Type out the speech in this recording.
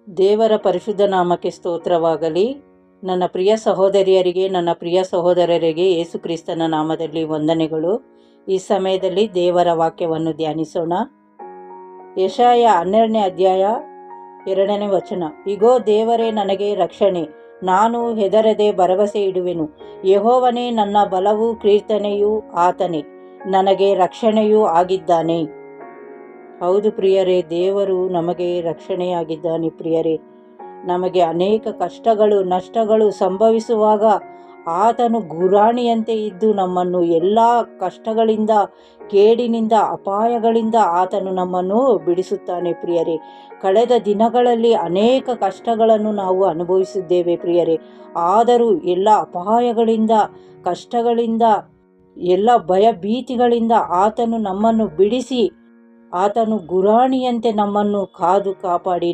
ದೇವರ ಪರಿಶುದ್ಧ ನಾಮಕ್ಕೆ ಸ್ತೋತ್ರವಾಗಲಿ. ನನ್ನ ಪ್ರಿಯ ಸಹೋದರಿಯರಿಗೆ, ನನ್ನ ಪ್ರಿಯ ಸಹೋದರರಿಗೆ ಯೇಸು ಕ್ರಿಸ್ತನ ನಾಮದಲ್ಲಿ ವಂದನೆಗಳು. ಈ ಸಮಯದಲ್ಲಿ ದೇವರ ವಾಕ್ಯವನ್ನು ಧ್ಯಾನಿಸೋಣ. ಯೆಶಾಯ 12ನೇ ಅಧ್ಯಾಯ 2ನೇ ವಚನ. ಇಗೋ, ದೇವರೇ ನನಗೆ ರಕ್ಷಣೆ, ನಾನು ಹೆದರದೆ ಭರವಸೆ ಇಡುವೆನು. ಯೆಹೋವನೇ ನನ್ನ ಬಲವೂ ಕೀರ್ತನೆಯೂ ಆತನೇ, ನನಗೆ ರಕ್ಷಣೆಯೂ ಆಗಿದ್ದಾನೆ. ಹೌದು ಪ್ರಿಯರೇ, ದೇವರು ನಮಗೆ ರಕ್ಷಣೆಯಾಗಿದ್ದಾನೆ. ಪ್ರಿಯರೇ, ನಮಗೆ ಅನೇಕ ಕಷ್ಟಗಳು ನಷ್ಟಗಳು ಸಂಭವಿಸುವಾಗ ಆತನು ಗುರಾಣಿಯಂತೆ ಇದ್ದು ನಮ್ಮನ್ನು ಎಲ್ಲ ಕಷ್ಟಗಳಿಂದ, ಕೇಡಿನಿಂದ, ಅಪಾಯಗಳಿಂದ ಆತನು ನಮ್ಮನ್ನು ಬಿಡಿಸುತ್ತಾನೆ. ಪ್ರಿಯರೇ, ಕಳೆದ ದಿನಗಳಲ್ಲಿ ಅನೇಕ ಕಷ್ಟಗಳನ್ನು ನಾವು ಅನುಭವಿಸಿದ್ದೇವೆ ಪ್ರಿಯರೇ. ಆದರೂ ಎಲ್ಲ ಅಪಾಯಗಳಿಂದ, ಕಷ್ಟಗಳಿಂದ, ಎಲ್ಲ ಭಯ ಭೀತಿಗಳಿಂದ ಆತನು ನಮ್ಮನ್ನು ಬಿಡಿಸಿ, ಆತನು ಗುರಾಣಿಯಂತೆ ನಮ್ಮನ್ನು ಕಾದು ಕಾಪಾಡಿ